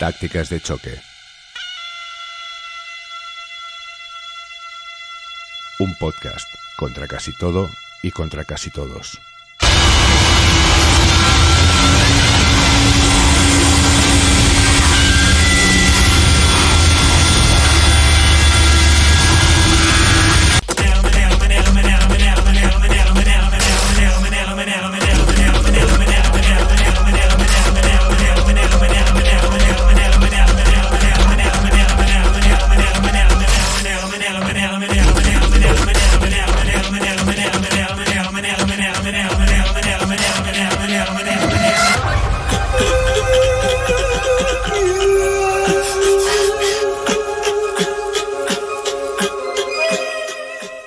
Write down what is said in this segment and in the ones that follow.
Tácticas de choque. Un podcast contra casi todo y contra casi todos.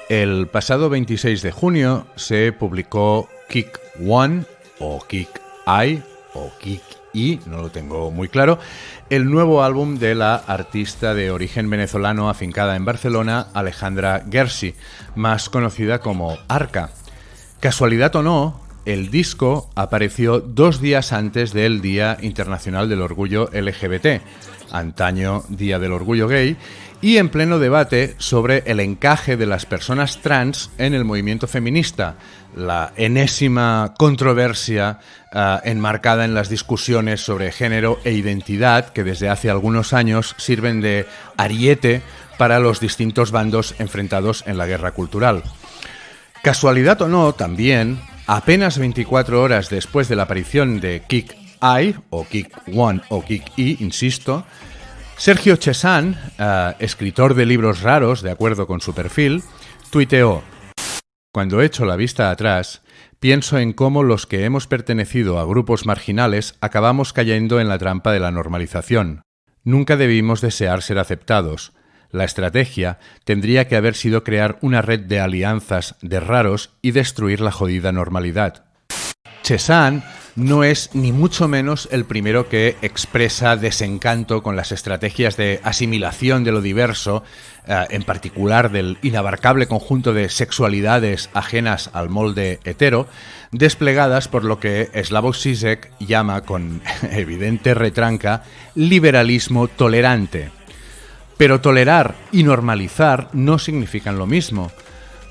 El pasado 26 de junio se publicó Kick One o Kick I o Kick I, no lo tengo muy claro, el nuevo álbum de la artista de origen venezolano afincada en Barcelona, Alejandra Guerci, más conocida como Arca. Casualidad o no, el disco apareció 2 días antes del Día Internacional del Orgullo LGBT, antaño Día del Orgullo Gay, y en pleno debate sobre el encaje de las personas trans en el movimiento feminista, la enésima controversia enmarcada en las discusiones sobre género e identidad que desde hace algunos años sirven de ariete para los distintos bandos enfrentados en la guerra cultural. Casualidad o no, también, apenas 24 horas después de la aparición de Kick I, o Kick One, o Kick I, insisto, Sergio Chessán, escritor de libros raros, de acuerdo con su perfil, tuiteó: "Cuando echo la vista atrás, pienso en cómo los que hemos pertenecido a grupos marginales acabamos cayendo en la trampa de la normalización. Nunca debimos desear ser aceptados. La estrategia tendría que haber sido crear una red de alianzas de raros y destruir la jodida normalidad". Chessán no es ni mucho menos el primero que expresa desencanto con las estrategias de asimilación de lo diverso, en particular del inabarcable conjunto de sexualidades ajenas al molde hetero, desplegadas por lo que Slavoj Žižek llama con evidente retranca liberalismo tolerante. Pero tolerar y normalizar no significan lo mismo.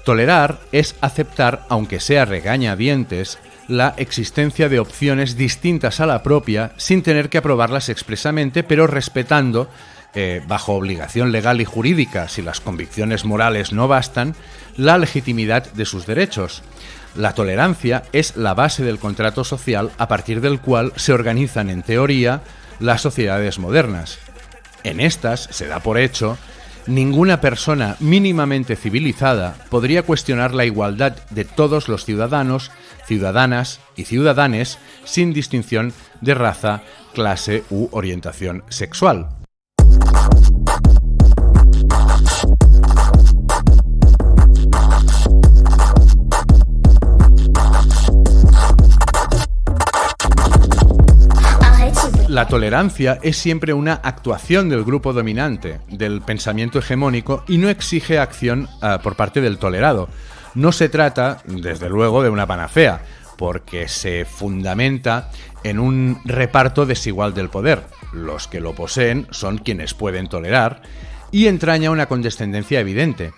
Tolerar es aceptar, aunque sea regañadientes, la existencia de opciones distintas a la propia sin tener que aprobarlas expresamente, pero respetando, bajo obligación legal y jurídica, si las convicciones morales no bastan, la legitimidad de sus derechos. La tolerancia es la base del contrato social a partir del cual se organizan, en teoría, las sociedades modernas. En estas, se da por hecho, ninguna persona mínimamente civilizada podría cuestionar la igualdad de todos los ciudadanos, ciudadanas y ciudadanes sin distinción de raza, clase u orientación sexual. La tolerancia es siempre una actuación del grupo dominante, del pensamiento hegemónico, y no exige acción por parte del tolerado. No se trata, desde luego, de una panacea, porque se fundamenta en un reparto desigual del poder. Los que lo poseen son quienes pueden tolerar, y entraña una condescendencia evidente.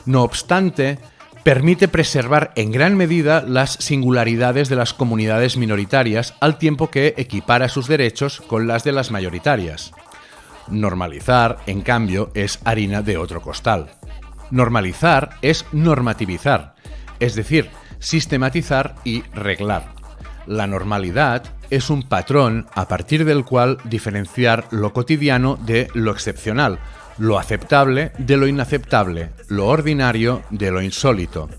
No obstante, permite preservar en gran medida las singularidades de las comunidades minoritarias, al tiempo que equipara sus derechos con las de las mayoritarias. Normalizar, en cambio, es harina de otro costal. Normalizar es normativizar, es decir, sistematizar y reglar. La normalidad es un patrón a partir del cual diferenciar lo cotidiano de lo excepcional, lo aceptable de lo inaceptable, lo ordinario de lo insólito.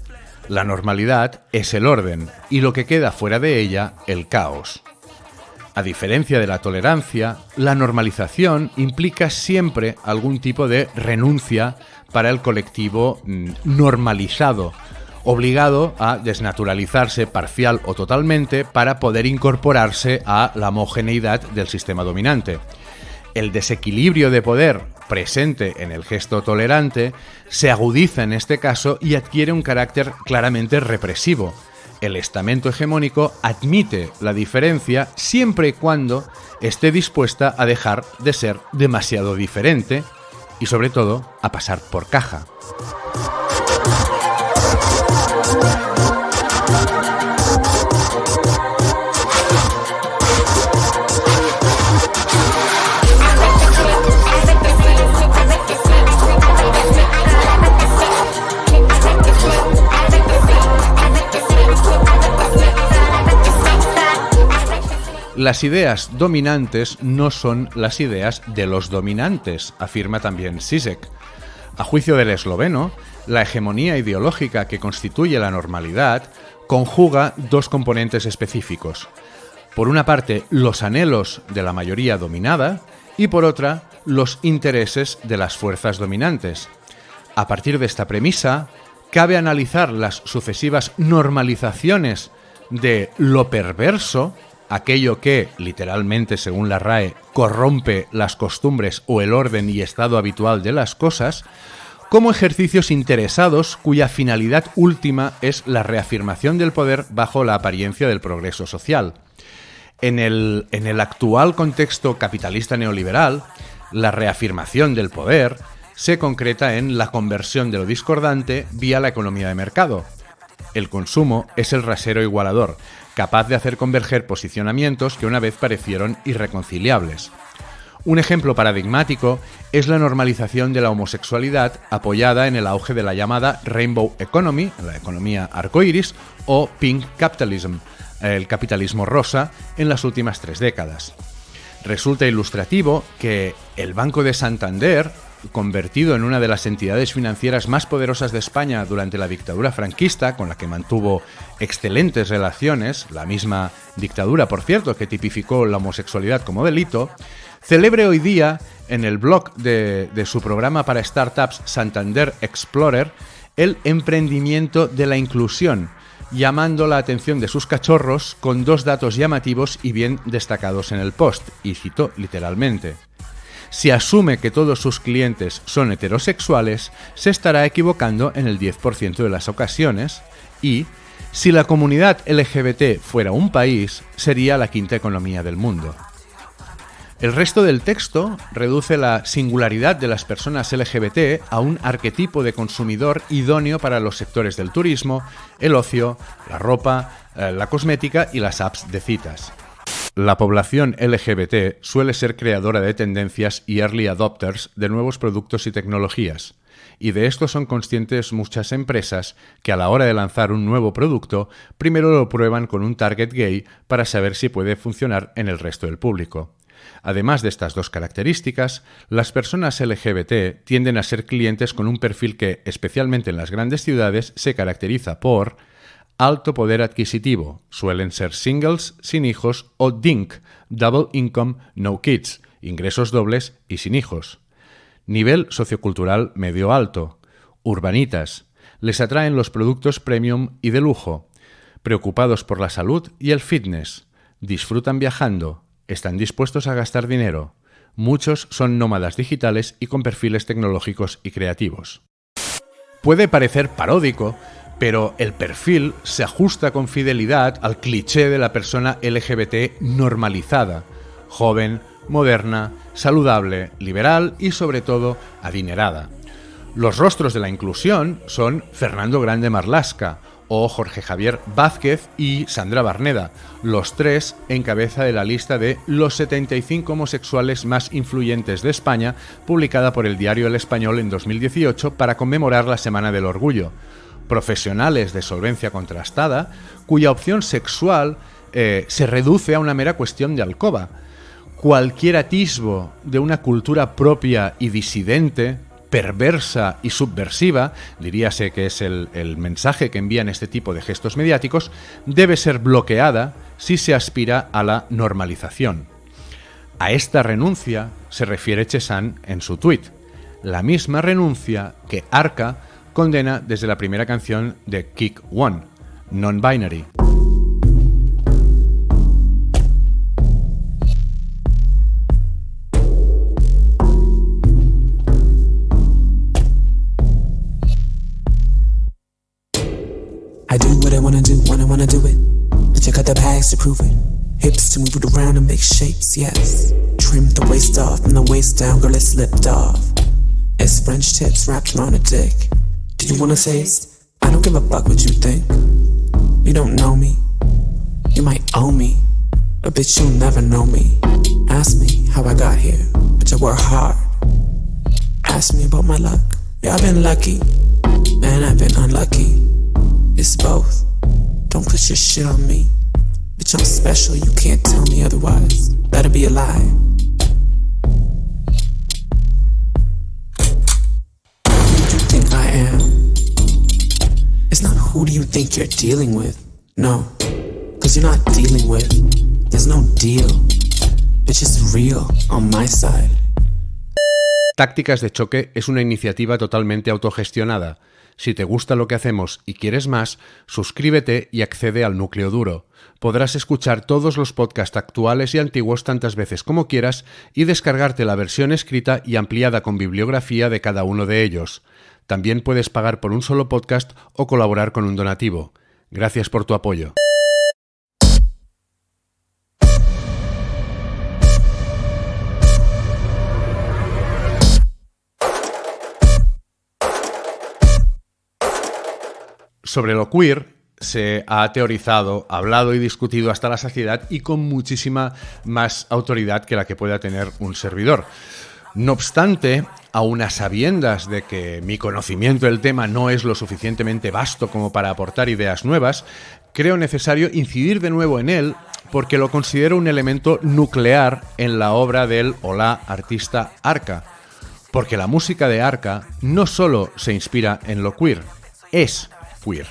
La normalidad es el orden y lo que queda fuera de ella, el caos. A diferencia de la tolerancia, la normalización implica siempre algún tipo de renuncia para el colectivo normalizado, obligado a desnaturalizarse parcial o totalmente para poder incorporarse a la homogeneidad del sistema dominante. El desequilibrio de poder presente en el gesto tolerante se agudiza en este caso y adquiere un carácter claramente represivo. El estamento hegemónico admite la diferencia siempre y cuando esté dispuesta a dejar de ser demasiado diferente y, sobre todo, a pasar por caja. Las ideas dominantes no son las ideas de los dominantes, afirma también Zizek. A juicio del esloveno, la hegemonía ideológica que constituye la normalidad conjuga dos componentes específicos. Por una parte, los anhelos de la mayoría dominada y por otra, los intereses de las fuerzas dominantes. A partir de esta premisa, cabe analizar las sucesivas normalizaciones de lo perverso, aquello que, literalmente según la RAE, corrompe las costumbres o el orden y estado habitual de las cosas, como ejercicios interesados cuya finalidad última es la reafirmación del poder bajo la apariencia del progreso social. En el actual contexto capitalista neoliberal, la reafirmación del poder se concreta en la conversión de lo discordante vía la economía de mercado. El consumo es el rasero igualador, capaz de hacer converger posicionamientos que una vez parecieron irreconciliables. Un ejemplo paradigmático es la normalización de la homosexualidad apoyada en el auge de la llamada Rainbow Economy, la economía arcoíris, o Pink Capitalism, el capitalismo rosa, en las últimas 3 décadas. Resulta ilustrativo que el Banco de Santander, convertido en una de las entidades financieras más poderosas de España durante la dictadura franquista, con la que mantuvo excelentes relaciones, la misma dictadura, por cierto, que tipificó la homosexualidad como delito, celebre hoy día, en el blog de su programa para startups Santander Explorer, el emprendimiento de la inclusión, llamando la atención de sus cachorros con 2 datos llamativos y bien destacados en el post, y cito literalmente: si asume que todos sus clientes son heterosexuales, se estará equivocando en el 10% de las ocasiones y, si la comunidad LGBT fuera un país, sería la 5ª economía del mundo. El resto del texto reduce la singularidad de las personas LGBT a un arquetipo de consumidor idóneo para los sectores del turismo, el ocio, la ropa, la cosmética y las apps de citas. La población LGBT suele ser creadora de tendencias y early adopters de nuevos productos y tecnologías, y de esto son conscientes muchas empresas que a la hora de lanzar un nuevo producto, primero lo prueban con un target gay para saber si puede funcionar en el resto del público. Además de estas 2 características, las personas LGBT tienden a ser clientes con un perfil que, especialmente en las grandes ciudades, se caracteriza por alto poder adquisitivo, suelen ser singles, sin hijos, o DINK, Double Income, No Kids, ingresos dobles y sin hijos. Nivel sociocultural medio alto, urbanitas, les atraen los productos premium y de lujo, preocupados por la salud y el fitness, disfrutan viajando, están dispuestos a gastar dinero, muchos son nómadas digitales y con perfiles tecnológicos y creativos. Puede parecer paródico, pero el perfil se ajusta con fidelidad al cliché de la persona LGBT normalizada, joven, moderna, saludable, liberal y sobre todo adinerada. Los rostros de la inclusión son Fernando Grande Marlaska o Jorge Javier Vázquez y Sandra Barneda, los 3 en cabeza de la lista de los 75 homosexuales más influyentes de España, publicada por el diario El Español en 2018 para conmemorar la Semana del Orgullo. Profesionales de solvencia contrastada, cuya opción sexual se reduce a una mera cuestión de alcoba. Cualquier atisbo de una cultura propia y disidente, perversa y subversiva, diríase que es el mensaje que envían este tipo de gestos mediáticos, debe ser bloqueada si se aspira a la normalización. A esta renuncia se refiere Chesán en su tuit, la misma renuncia que Arca condena desde la primera canción de Kick One, Non-Binary. I do what I wanna do when I wanna do it, but you got the bags to prove it. Hips to move it around and make shapes, yes. Trim the waist off, from the waist down, girl, it slipped off. It's French tips wrapped around a dick. Do you wanna taste? I don't give a fuck what you think. You don't know me, you might owe me, but bitch, you'll never know me. Ask me how I got here, but I work hard. Ask me about my luck, yeah, I've been lucky, and I've been unlucky. It's both, don't put your shit on me. Bitch, I'm special, you can't tell me otherwise. That'd be a lie. Who do you think I am? It's not who do you think you're dealing with. No, cause you're not dealing with. There's no deal. Bitch, it's real on my side. Tácticas de Choque es una iniciativa totalmente autogestionada. Si te gusta lo que hacemos y quieres más, suscríbete y accede al núcleo duro. Podrás escuchar todos los podcasts actuales y antiguos tantas veces como quieras y descargarte la versión escrita y ampliada con bibliografía de cada uno de ellos. También puedes pagar por un solo podcast o colaborar con un donativo. Gracias por tu apoyo. Sobre lo queer se ha teorizado, hablado y discutido hasta la saciedad y con muchísima más autoridad que la que pueda tener un servidor. No obstante, aun a sabiendas de que mi conocimiento del tema no es lo suficientemente vasto como para aportar ideas nuevas, creo necesario incidir de nuevo en él porque lo considero un elemento nuclear en la obra del o la artista Arca. Porque la música de Arca no solo se inspira en lo queer, es queer.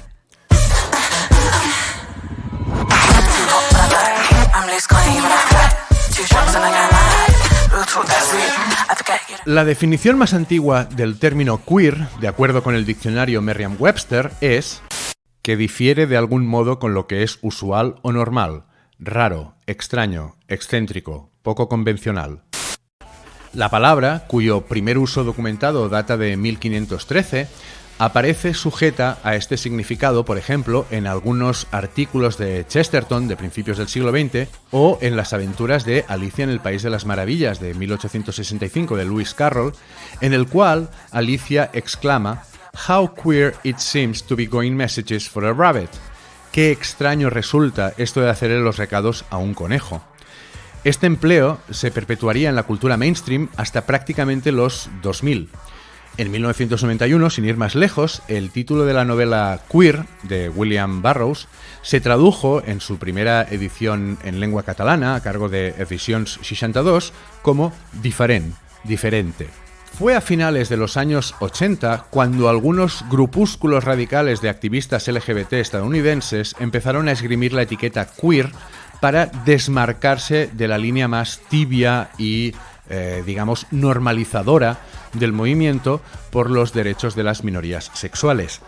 La definición más antigua del término queer, de acuerdo con el diccionario Merriam-Webster, es que difiere de algún modo con lo que es usual o normal, raro, extraño, excéntrico, poco convencional. La palabra, cuyo primer uso documentado data de 1513, aparece sujeta a este significado, por ejemplo, en algunos artículos de Chesterton de principios del siglo XX o en las aventuras de Alicia en el País de las Maravillas de 1865 de Lewis Carroll, en el cual Alicia exclama «How queer it seems to be going messages for a rabbit». Qué extraño resulta esto de hacerle los recados a un conejo. Este empleo se perpetuaría en la cultura mainstream hasta prácticamente los 2000. En 1991, sin ir más lejos, el título de la novela Queer, de William Burroughs, se tradujo en su primera edición en lengua catalana, a cargo de Edicions 62, como diferente. Fue a finales de los años 80 cuando algunos grupúsculos radicales de activistas LGBT estadounidenses empezaron a esgrimir la etiqueta queer para desmarcarse de la línea más tibia y digamos, normalizadora del movimiento por los derechos de las minorías sexuales.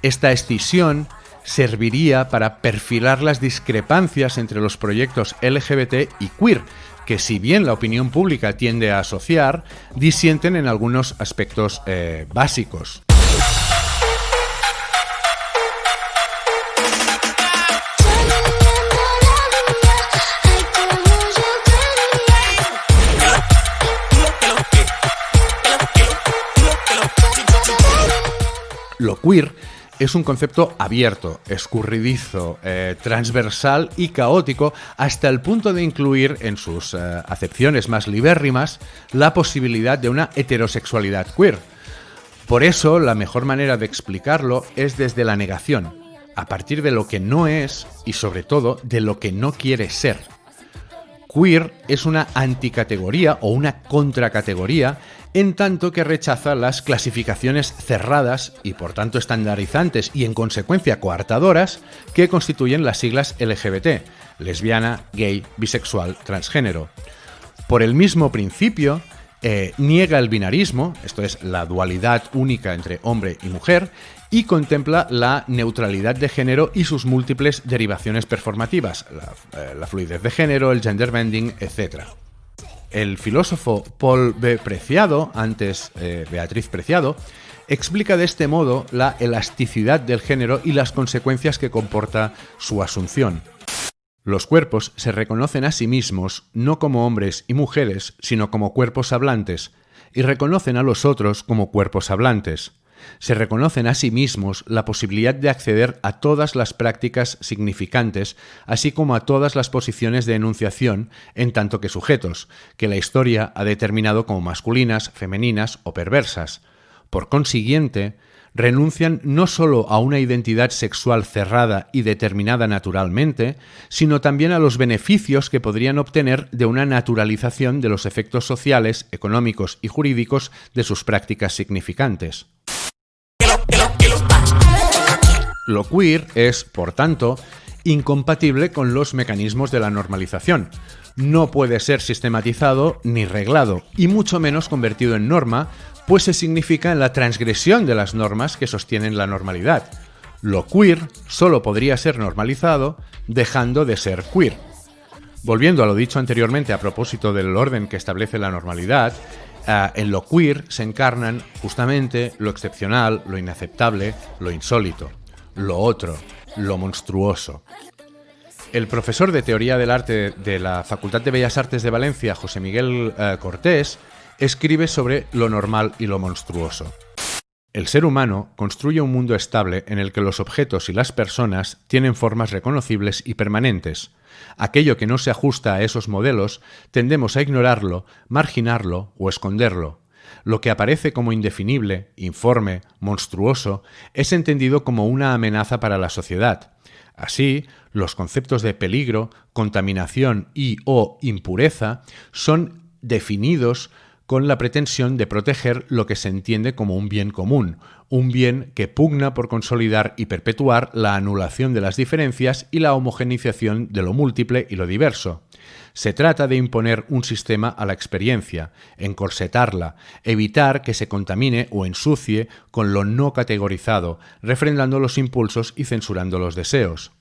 Esta escisión serviría para perfilar las discrepancias entre los proyectos LGBT y queer, que si bien la opinión pública tiende a asociar, disienten en algunos aspectos básicos. Lo queer es un concepto abierto, escurridizo, transversal y caótico hasta el punto de incluir en sus acepciones más libérrimas la posibilidad de una heterosexualidad queer. Por eso, la mejor manera de explicarlo es desde la negación, a partir de lo que no es y sobre todo de lo que no quiere ser. Queer es una anticategoría o una contracategoría en tanto que rechaza las clasificaciones cerradas y por tanto estandarizantes y en consecuencia coartadoras que constituyen las siglas LGBT, lesbiana, gay, bisexual, transgénero. Por el mismo principio, niega el binarismo, esto es, la dualidad única entre hombre y mujer, y contempla la neutralidad de género y sus múltiples derivaciones performativas, la fluidez de género, el gender bending, etc. El filósofo Paul B. Preciado, antes Beatriz Preciado, explica de este modo la elasticidad del género y las consecuencias que comporta su asunción. Los cuerpos se reconocen a sí mismos no como hombres y mujeres, sino como cuerpos hablantes, y reconocen a los otros como cuerpos hablantes. Se reconocen a sí mismos la posibilidad de acceder a todas las prácticas significantes, así como a todas las posiciones de enunciación en tanto que sujetos, que la historia ha determinado como masculinas, femeninas o perversas. Por consiguiente, renuncian no solo a una identidad sexual cerrada y determinada naturalmente, sino también a los beneficios que podrían obtener de una naturalización de los efectos sociales, económicos y jurídicos de sus prácticas significantes. Lo queer es, por tanto, incompatible con los mecanismos de la normalización. No puede ser sistematizado ni reglado, y mucho menos convertido en norma, pues se significa en la transgresión de las normas que sostienen la normalidad. Lo queer solo podría ser normalizado dejando de ser queer. Volviendo a lo dicho anteriormente a propósito del orden que establece la normalidad, en lo queer se encarnan justamente lo excepcional, lo inaceptable, lo insólito, lo otro, lo monstruoso. El profesor de Teoría del Arte de la Facultad de Bellas Artes de Valencia, José Miguel Cortés, escribe sobre lo normal y lo monstruoso. El ser humano construye un mundo estable en el que los objetos y las personas tienen formas reconocibles y permanentes. Aquello que no se ajusta a esos modelos tendemos a ignorarlo, marginarlo o esconderlo. Lo que aparece como indefinible, informe, monstruoso, es entendido como una amenaza para la sociedad. Así, los conceptos de peligro, contaminación y/o impureza son definidos con la pretensión de proteger lo que se entiende como un bien común, un bien que pugna por consolidar y perpetuar la anulación de las diferencias y la homogeneización de lo múltiple y lo diverso. Se trata de imponer un sistema a la experiencia, encorsetarla, evitar que se contamine o ensucie con lo no categorizado, refrendando los impulsos y censurando los deseos.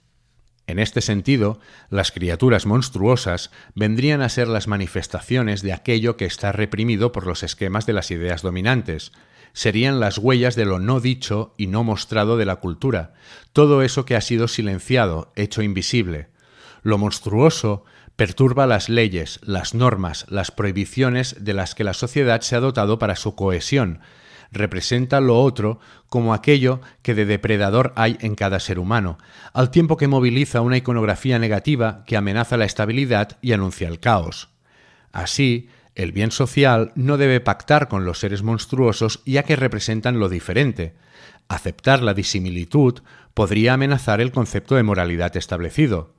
En este sentido, las criaturas monstruosas vendrían a ser las manifestaciones de aquello que está reprimido por los esquemas de las ideas dominantes. Serían las huellas de lo no dicho y no mostrado de la cultura, todo eso que ha sido silenciado, hecho invisible. Lo monstruoso perturba las leyes, las normas, las prohibiciones de las que la sociedad se ha dotado para su cohesión. Representa lo otro como aquello que de depredador hay en cada ser humano, al tiempo que moviliza una iconografía negativa que amenaza la estabilidad y anuncia el caos. Así, el bien social no debe pactar con los seres monstruosos ya que representan lo diferente. Aceptar la disimilitud podría amenazar el concepto de moralidad establecido.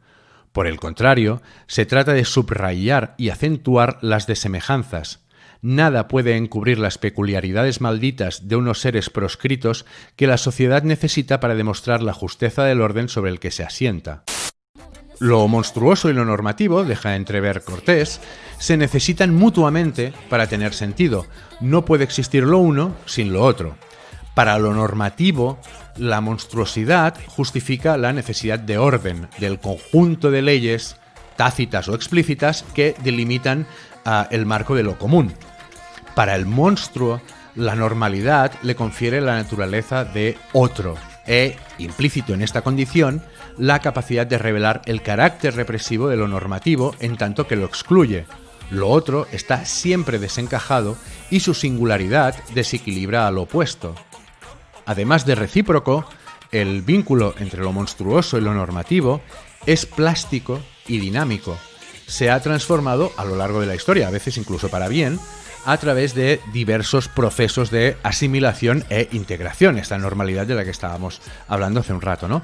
Por el contrario, se trata de subrayar y acentuar las desemejanzas. Nada puede encubrir las peculiaridades malditas de unos seres proscritos que la sociedad necesita para demostrar la justeza del orden sobre el que se asienta. Lo monstruoso y lo normativo, deja entrever Cortés, se necesitan mutuamente para tener sentido. No puede existir lo uno sin lo otro. Para lo normativo, la monstruosidad justifica la necesidad de orden, del conjunto de leyes tácitas o explícitas que delimitan el marco de lo común. Para el monstruo, la normalidad le confiere la naturaleza de otro e, implícito en esta condición, la capacidad de revelar el carácter represivo de lo normativo en tanto que lo excluye. Lo otro está siempre desencajado y su singularidad desequilibra al opuesto. Además de recíproco, el vínculo entre lo monstruoso y lo normativo es plástico y dinámico. Se ha transformado a lo largo de la historia, a veces incluso para bien, a través de diversos procesos de asimilación e integración, esta normalidad de la que estábamos hablando hace un rato, ¿no?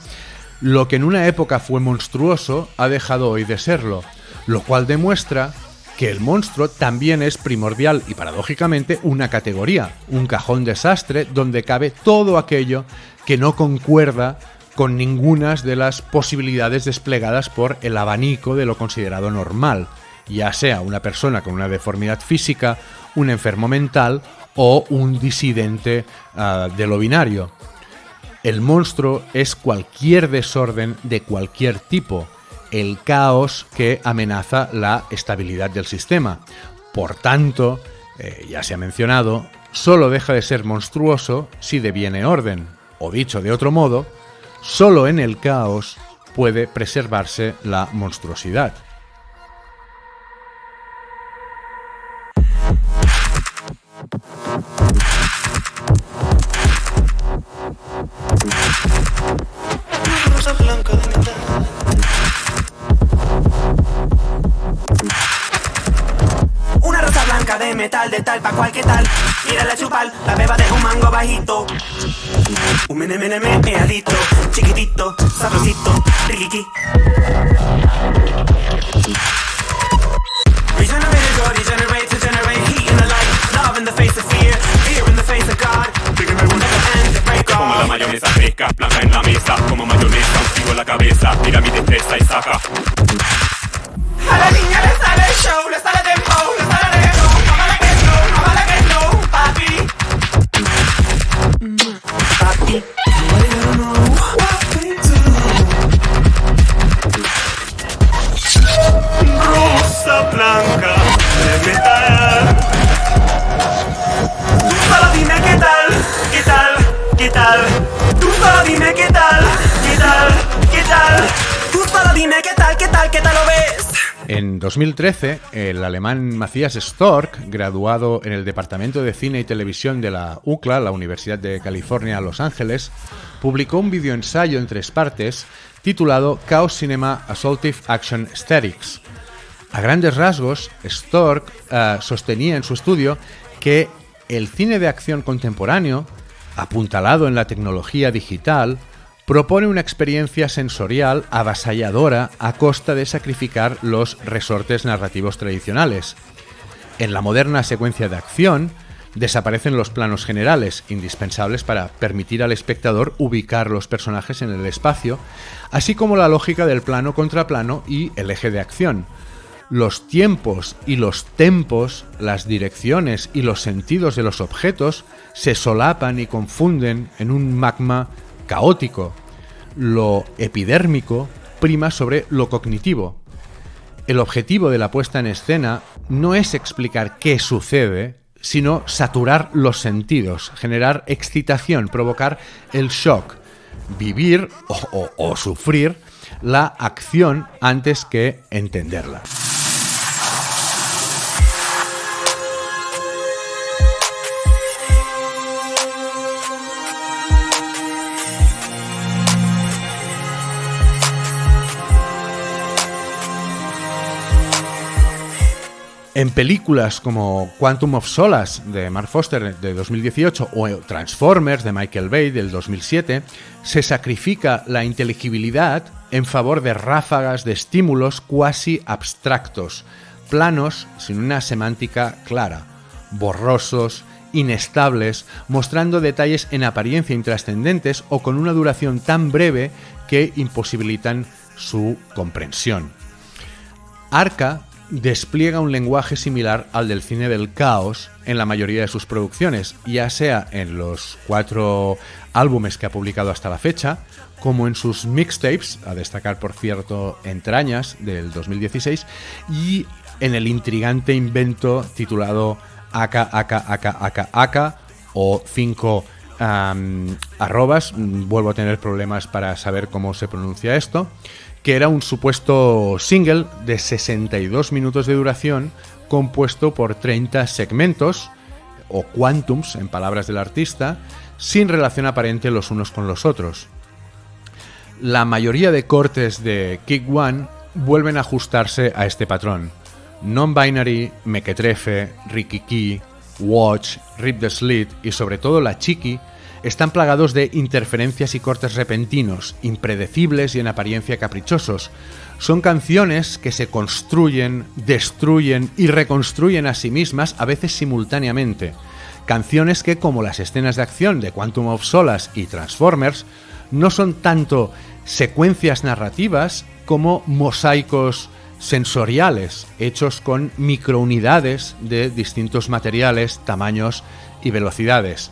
Lo que en una época fue monstruoso ha dejado hoy de serlo, lo cual demuestra que el monstruo también es primordial y paradójicamente una categoría, un cajón desastre donde cabe todo aquello que no concuerda con ninguna de las posibilidades desplegadas por el abanico de lo considerado normal, ya sea una persona con una deformidad física, un enfermo mental o un disidente de lo binario. El monstruo es cualquier desorden de cualquier tipo, el caos que amenaza la estabilidad del sistema. Por tanto, ya se ha mencionado, solo deja de ser monstruoso si deviene orden, o dicho de otro modo, solo en el caos puede preservarse la monstruosidad. Una rosa blanca de metal, de tal pa' cual que tal. Mírala chupar, la beba de un mango bajito. Un meneadito, chiquitito, sabrosito, riquiqui. Regenerate to generate heat in the light. Love in the face of fear in the face of God. Como la mayonesa fresca, blanca en la mesa. Como mayonesa, un tiro en la cabeza. Mira mi destreza y saca. A la niña le sale el show, le sale dembow, le sale reggaetón. Ojalá que no, papi. Papi, nobody gonna know what we do. Rosa blanca de metal. Tú solo dime qué tal, qué tal, qué tal. Tú solo dime qué tal, qué tal, qué tal. Tú solo dime qué tal, qué tal, qué tal lo ves. En 2013, el alemán Matthias Stork, graduado en el Departamento de Cine y Televisión de la UCLA, la Universidad de California, Los Ángeles, publicó un videoensayo en 3 partes titulado Chaos Cinema Assaultive Action Aesthetics. A grandes rasgos, Stork sostenía en su estudio que el cine de acción contemporáneo, apuntalado en la tecnología digital, propone una experiencia sensorial avasalladora a costa de sacrificar los resortes narrativos tradicionales. En la moderna secuencia de acción, desaparecen los planos generales, indispensables para permitir al espectador ubicar los personajes en el espacio, así como la lógica del plano contra plano y el eje de acción. Los tiempos y los tempos, las direcciones y los sentidos de los objetos se solapan y confunden en un magma caótico. Lo epidérmico prima sobre lo cognitivo. El objetivo de la puesta en escena no es explicar qué sucede, sino saturar los sentidos, generar excitación, provocar el shock, vivir o sufrir la acción antes que entenderla. En películas como Quantum of Solace de Mark Foster de 2018 o Transformers de Michael Bay del 2007, se sacrifica la inteligibilidad en favor de ráfagas de estímulos cuasi abstractos, planos sin una semántica clara, borrosos, inestables, mostrando detalles en apariencia intrascendentes o con una duración tan breve que imposibilitan su comprensión. Arca despliega un lenguaje similar al del cine del caos en la mayoría de sus producciones, ya sea en los 4 álbumes que ha publicado hasta la fecha, como en sus mixtapes, a destacar por cierto Entrañas del 2016, y en el intrigante invento titulado Aka o 5 arrobas, vuelvo a tener problemas para saber cómo se pronuncia esto, que era un supuesto single de 62 minutos de duración compuesto por 30 segmentos, o quantums en palabras del artista, sin relación aparente los unos con los otros. La mayoría de cortes de Kick One vuelven a ajustarse a este patrón. Non-Binary, Mequetrefe, Rikiki, Watch, Rip the Slit y sobre todo la Chiqui están plagados de interferencias y cortes repentinos, impredecibles y en apariencia caprichosos. Son canciones que se construyen, destruyen y reconstruyen a sí mismas, a veces simultáneamente. Canciones que, como las escenas de acción de Quantum of Solace y Transformers, no son tanto secuencias narrativas como mosaicos sensoriales, hechos con microunidades de distintos materiales, tamaños y velocidades.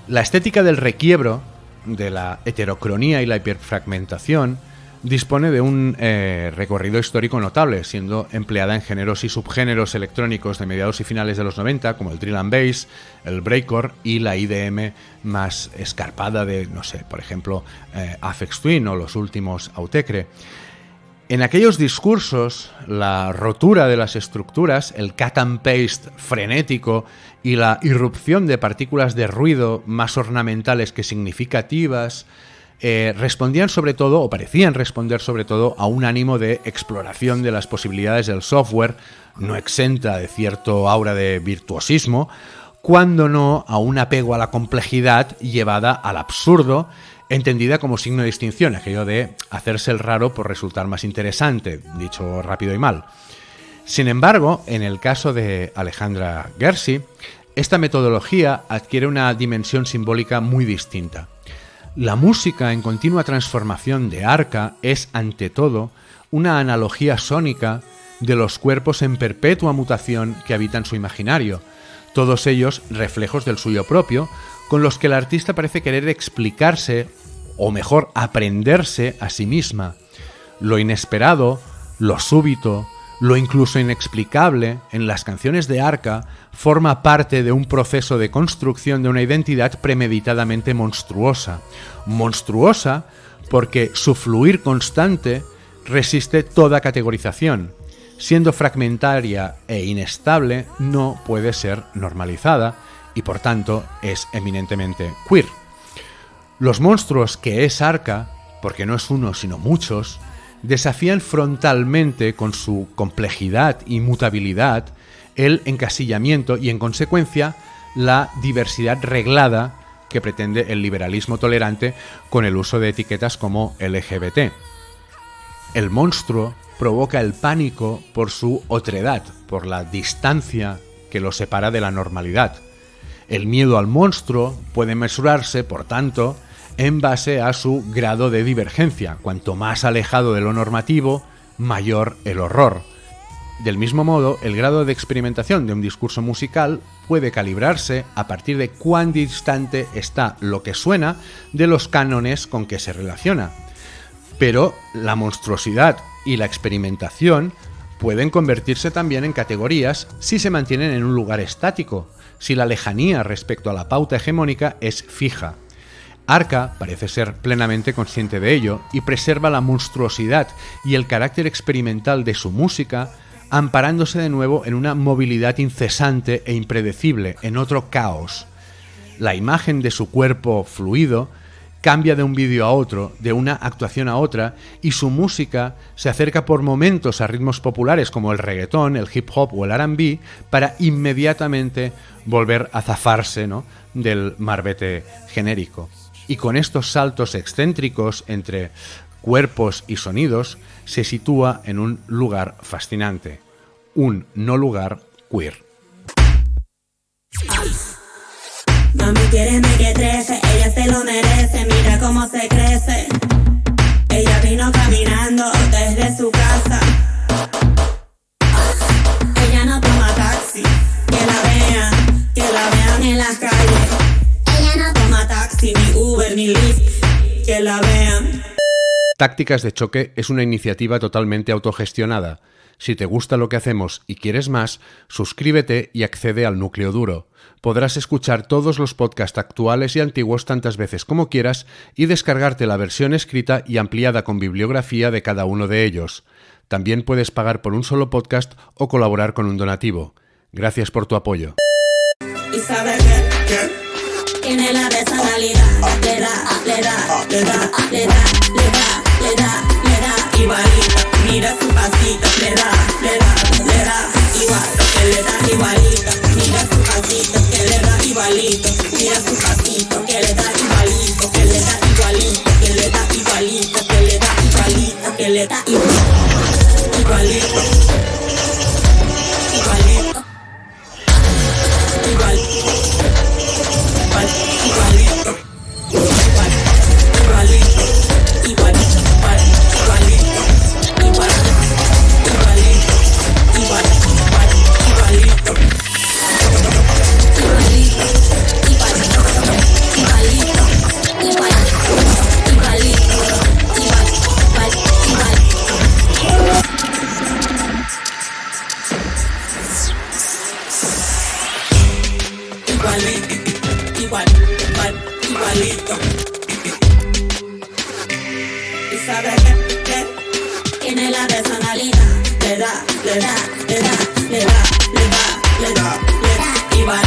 La estética del requiebro, de la heterocronía y la hiperfragmentación, dispone de un recorrido histórico notable, siendo empleada en géneros y subgéneros electrónicos de mediados y finales de los 90, como el drill and bass, el breakcore y la IDM más escarpada de, no sé, por ejemplo, Aphex Twin o los últimos Autechre. En aquellos discursos, la rotura de las estructuras, el cut and paste frenético y la irrupción de partículas de ruido más ornamentales que significativas respondían sobre todo, o parecían responder sobre todo, a un ánimo de exploración de las posibilidades del software, no exenta de cierto aura de virtuosismo, cuando no a un apego a la complejidad llevada al absurdo, entendida como signo de distinción, aquello de hacerse el raro por resultar más interesante, dicho rápido y mal. Sin embargo, en el caso de Alejandra Gersi, esta metodología adquiere una dimensión simbólica muy distinta. La música en continua transformación de Arca es, ante todo, una analogía sónica de los cuerpos en perpetua mutación que habitan su imaginario, todos ellos reflejos del suyo propio, con los que el artista parece querer explicarse, o mejor, aprenderse a sí misma. Lo inesperado, lo súbito, lo incluso inexplicable en las canciones de Arca forma parte de un proceso de construcción de una identidad premeditadamente monstruosa. Monstruosa porque su fluir constante resiste toda categorización. Siendo fragmentaria e inestable, no puede ser normalizada y por tanto es eminentemente queer. Los monstruos que es Arca, porque no es uno sino muchos, desafían frontalmente con su complejidad y mutabilidad el encasillamiento y en consecuencia la diversidad reglada que pretende el liberalismo tolerante con el uso de etiquetas como LGBT. El monstruo provoca el pánico por su otredad, por la distancia que lo separa de la normalidad. El miedo al monstruo puede mesurarse, por tanto, en base a su grado de divergencia. Cuanto más alejado de lo normativo, mayor el horror. Del mismo modo, el grado de experimentación de un discurso musical puede calibrarse a partir de cuán distante está lo que suena de los cánones con que se relaciona. Pero la monstruosidad y la experimentación pueden convertirse también en categorías si se mantienen en un lugar estático, si la lejanía respecto a la pauta hegemónica es fija. Arca parece ser plenamente consciente de ello y preserva la monstruosidad y el carácter experimental de su música, amparándose de nuevo en una movilidad incesante e impredecible, en otro caos. La imagen de su cuerpo fluido cambia de un vídeo a otro, de una actuación a otra, y su música se acerca por momentos a ritmos populares como el reggaetón, el hip hop o el R&B, para inmediatamente volver a zafarse, ¿no?, del marbete genérico. Y con estos saltos excéntricos entre cuerpos y sonidos se sitúa en un lugar fascinante, un no lugar queer. Mami quiere que trece, ella se lo merece, mira cómo se crece. Ella vino caminando desde su casa. Ella no toma taxi, que la vean en las calles. Ella no toma taxi, ni Uber, ni Lyft, que la vean. Tácticas de Choque es una iniciativa totalmente autogestionada. Si te gusta lo que hacemos y quieres más, suscríbete y accede al núcleo duro. Podrás escuchar todos los podcasts actuales y antiguos tantas veces como quieras y descargarte la versión escrita y ampliada con bibliografía de cada uno de ellos. También puedes pagar por un solo podcast o colaborar con un donativo. Gracias por tu apoyo. Y sabes que tiene la personalidad, le da, igualito, mira su pasito, le da, igual, que le da igualito, mira su pasito, que le da igualito, mira su pasito, que le da igualito, que le da igualito, que le da igualito, que le da igualito, que le da igualito, igualito, igualito, tiene la personalidad. Le da, le da, le da, le da, le da, le da, le da, igual.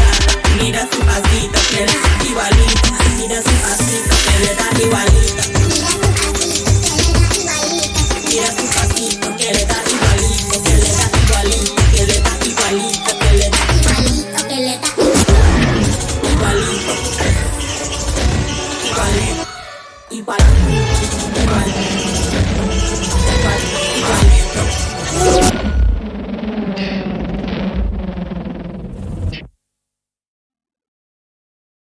Mira su pasito, que le da igualito. Mira su pasito, que le da igualito.